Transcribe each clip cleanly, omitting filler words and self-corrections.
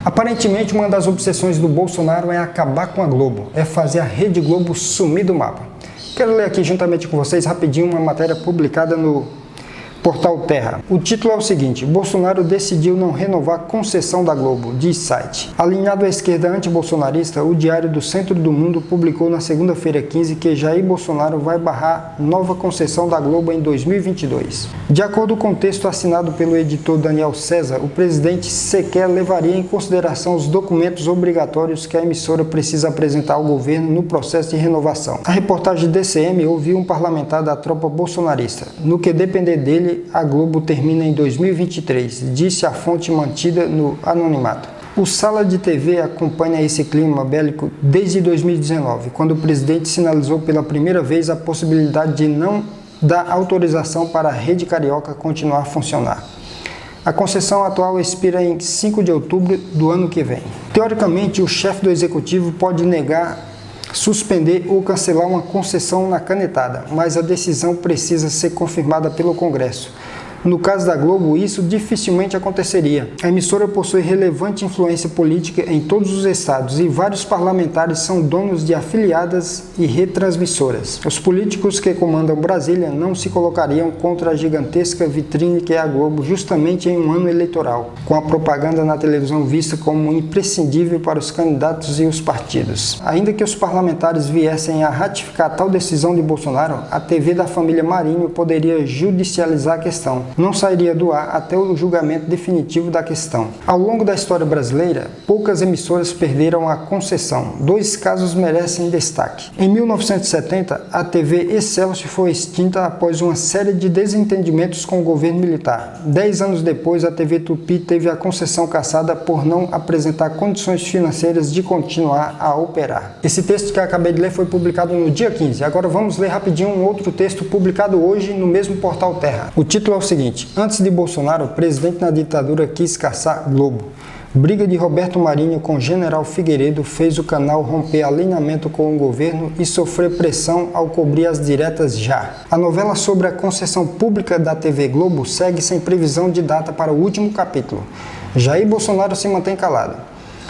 Aparentemente, uma das obsessões do Bolsonaro é acabar com a Globo, é fazer a Rede Globo sumir do mapa. Quero ler aqui juntamente com vocês rapidinho uma matéria publicada no Portal Terra. O título é o seguinte: Bolsonaro decidiu não renovar a concessão da Globo, diz site. Alinhado à esquerda antibolsonarista, o Diário do Centro do Mundo publicou na segunda-feira 15 que Jair Bolsonaro vai barrar nova concessão da Globo em 2022. De acordo com o texto assinado pelo editor Daniel César, o presidente sequer levaria em consideração os documentos obrigatórios que a emissora precisa apresentar ao governo no processo de renovação. A reportagem DCM ouviu um parlamentar da tropa bolsonarista. No que depender dele, a Globo termina em 2023, disse a fonte mantida no anonimato. O Sala de TV acompanha esse clima bélico desde 2019, quando o presidente sinalizou pela primeira vez a possibilidade de não dar autorização para a Rede Carioca continuar a funcionar. A concessão atual expira em 5 de outubro do ano que vem. Teoricamente, o chefe do executivo pode negar, suspender ou cancelar uma concessão na canetada, mas a decisão precisa ser confirmada pelo Congresso. No caso da Globo, isso dificilmente aconteceria. A emissora possui relevante influência política em todos os estados e vários parlamentares são donos de afiliadas e retransmissoras. Os políticos que comandam Brasília não se colocariam contra a gigantesca vitrine que é a Globo justamente em um ano eleitoral, com a propaganda na televisão vista como imprescindível para os candidatos e os partidos. Ainda que os parlamentares viessem a ratificar tal decisão de Bolsonaro, a TV da família Marinho poderia judicializar a questão. Não sairia do ar até o julgamento definitivo da questão. Ao longo da história brasileira, poucas emissoras perderam a concessão. 2 casos merecem destaque. Em 1970, a TV Excelsior foi extinta após uma série de desentendimentos com o governo militar. 10 anos depois, a TV Tupi teve a concessão cassada por não apresentar condições financeiras de continuar a operar. Esse texto que eu acabei de ler foi publicado no dia 15. Agora vamos ler rapidinho um outro texto publicado hoje no mesmo Portal Terra. O título é o seguinte: antes de Bolsonaro, o presidente na ditadura quis caçar Globo. Briga de Roberto Marinho com General Figueiredo fez o canal romper alinhamento com o governo e sofrer pressão ao cobrir as diretas já. A novela sobre a concessão pública da TV Globo segue sem previsão de data para o último capítulo. Jair Bolsonaro se mantém calado.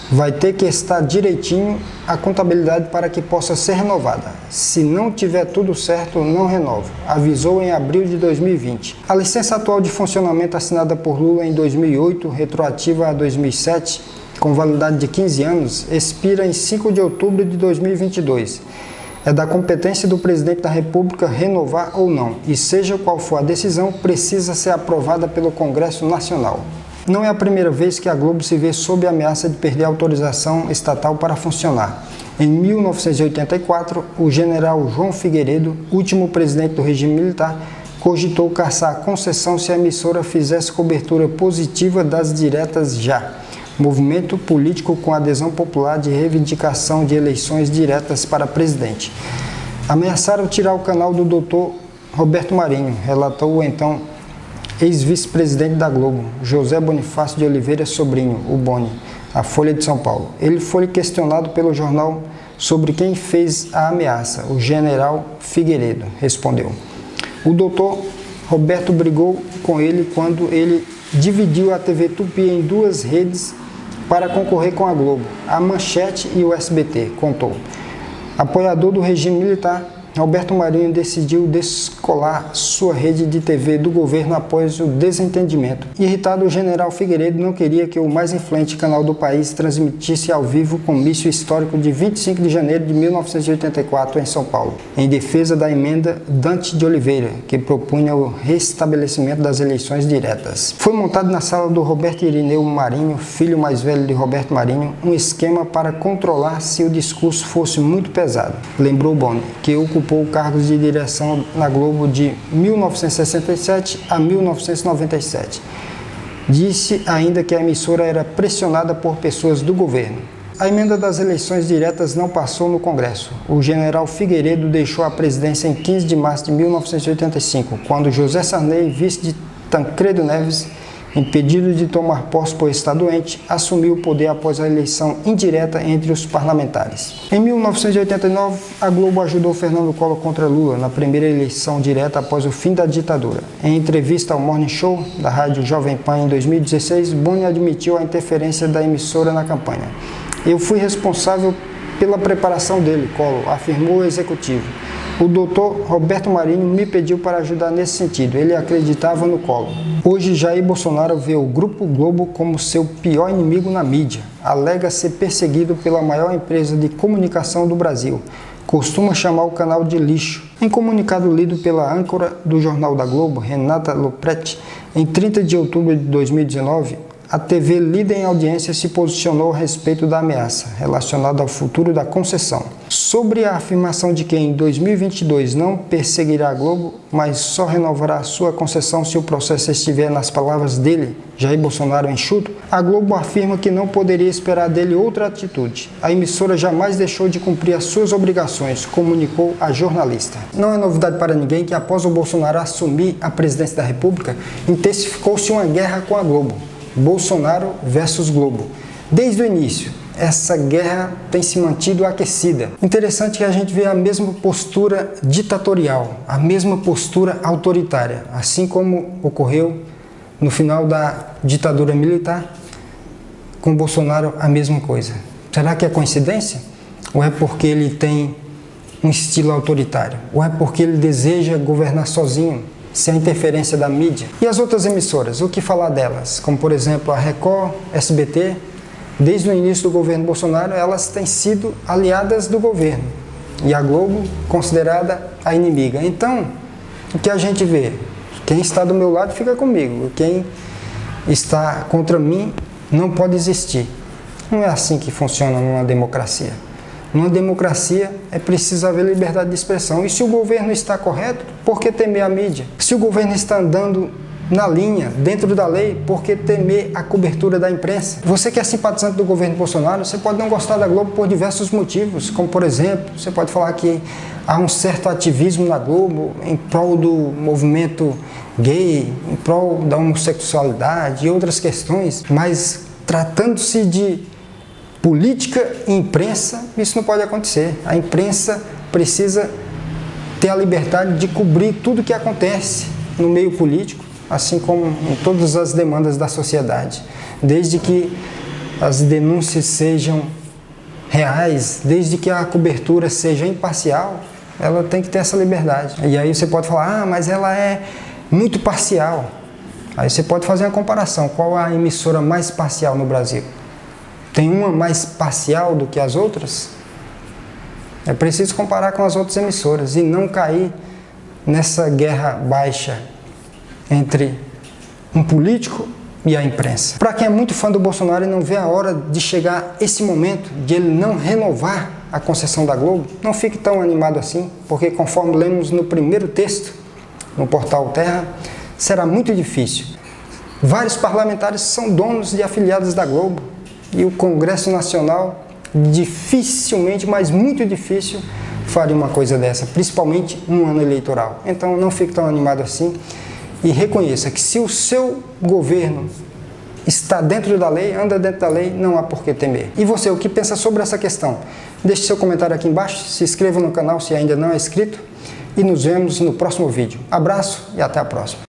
Vai ter que estar direitinho a contabilidade para que possa ser renovada. Se não tiver tudo certo, não renova, avisou em abril de 2020. A licença atual de funcionamento assinada por Lula em 2008, retroativa a 2007, com validade de 15 anos, expira em 5 de outubro de 2022. É da competência do presidente da República renovar ou não, e seja qual for a decisão, precisa ser aprovada pelo Congresso Nacional. Não é a primeira vez que a Globo se vê sob ameaça de perder a autorização estatal para funcionar. Em 1984, o general João Figueiredo, último presidente do regime militar, cogitou caçar a concessão se a emissora fizesse cobertura positiva das diretas já, movimento político com adesão popular de reivindicação de eleições diretas para presidente. Ameaçaram tirar o canal do Dr. Roberto Marinho, relatou o então ex-vice-presidente da Globo, José Bonifácio de Oliveira Sobrinho, o Boni, a Folha de São Paulo. Ele foi questionado pelo jornal sobre quem fez a ameaça. O general Figueiredo respondeu. O doutor Roberto brigou com ele quando ele dividiu a TV Tupi em 2 redes para concorrer com a Globo, a Manchete e o SBT, contou. Apoiador do regime militar, Roberto Marinho decidiu descolar sua rede de TV do governo após o desentendimento. Irritado, o general Figueiredo não queria que o mais influente canal do país transmitisse ao vivo o comício histórico de 25 de janeiro de 1984 em São Paulo, em defesa da emenda Dante de Oliveira, que propunha o restabelecimento das eleições diretas. Foi montado na sala do Roberto Irineu Marinho, filho mais velho de Roberto Marinho, um esquema para controlar se o discurso fosse muito pesado, lembrou Boni, que ocupou cargos de direção na Globo de 1967 a 1997. Disse ainda que a emissora era pressionada por pessoas do governo. A emenda das eleições diretas não passou no Congresso. O general Figueiredo deixou a presidência em 15 de março de 1985, quando José Sarney, vice de Tancredo Neves, impedido de tomar posse por estar doente, assumiu o poder após a eleição indireta entre os parlamentares. Em 1989, a Globo ajudou Fernando Collor contra Lula na primeira eleição direta após o fim da ditadura. Em entrevista ao Morning Show da rádio Jovem Pan em 2016, Boni admitiu a interferência da emissora na campanha. "Eu fui responsável pela preparação dele", Collor afirmou o executivo. "O doutor Roberto Marinho me pediu para ajudar nesse sentido. Ele acreditava no Collor." Hoje, Jair Bolsonaro vê o Grupo Globo como seu pior inimigo na mídia. Alega ser perseguido pela maior empresa de comunicação do Brasil. Costuma chamar o canal de lixo. Em comunicado lido pela âncora do Jornal da Globo, Renata Lopretti, em 30 de outubro de 2019, a TV líder em audiência se posicionou a respeito da ameaça relacionada ao futuro da concessão. Sobre a afirmação de que em 2022 não perseguirá a Globo, mas só renovará sua concessão se o processo estiver nas palavras dele, Jair Bolsonaro enxuto, a Globo afirma que não poderia esperar dele outra atitude. A emissora jamais deixou de cumprir as suas obrigações, comunicou a jornalista. Não é novidade para ninguém que após o Bolsonaro assumir a presidência da República, intensificou-se uma guerra com a Globo. Bolsonaro versus Globo. Desde o início, essa guerra tem se mantido aquecida. Interessante que a gente vê a mesma postura ditatorial, a mesma postura autoritária, assim como ocorreu no final da ditadura militar, com Bolsonaro a mesma coisa. Será que é coincidência? Ou é porque ele tem um estilo autoritário? Ou é porque ele deseja governar sozinho? Se a interferência da mídia. E as outras emissoras, o que falar delas? Como, por exemplo, a Record, SBT, desde o início do governo Bolsonaro, elas têm sido aliadas do governo. E a Globo, considerada a inimiga. Então, o que a gente vê? Quem está do meu lado fica comigo. Quem está contra mim não pode existir. Não é assim que funciona numa democracia. Numa democracia é preciso haver liberdade de expressão. E se o governo está correto, por que temer a mídia? Se o governo está andando na linha, dentro da lei, por que temer a cobertura da imprensa? Você que é simpatizante do governo Bolsonaro, você pode não gostar da Globo por diversos motivos, como por exemplo, você pode falar que há um certo ativismo na Globo em prol do movimento gay, em prol da homossexualidade e outras questões, mas tratando-se de política e imprensa, isso não pode acontecer. A imprensa precisa ter a liberdade de cobrir tudo o que acontece no meio político, assim como em todas as demandas da sociedade. Desde que as denúncias sejam reais, desde que a cobertura seja imparcial, ela tem que ter essa liberdade. E aí você pode falar, mas ela é muito parcial. Aí você pode fazer uma comparação. Qual a emissora mais parcial no Brasil? Tem uma mais parcial do que as outras? É preciso comparar com as outras emissoras e não cair nessa guerra baixa entre um político e a imprensa. Para quem é muito fã do Bolsonaro e não vê a hora de chegar esse momento de ele não renovar a concessão da Globo, não fique tão animado assim, porque conforme lemos no primeiro texto, no portal Terra, será muito difícil. Vários parlamentares são donos de afiliados da Globo. E o Congresso Nacional dificilmente, mas muito difícil, faria uma coisa dessa, principalmente num ano eleitoral. Então não fique tão animado assim e reconheça que se o seu governo está dentro da lei, anda dentro da lei, não há por que temer. E você, o que pensa sobre essa questão? Deixe seu comentário aqui embaixo, se inscreva no canal se ainda não é inscrito e nos vemos no próximo vídeo. Abraço e até a próxima.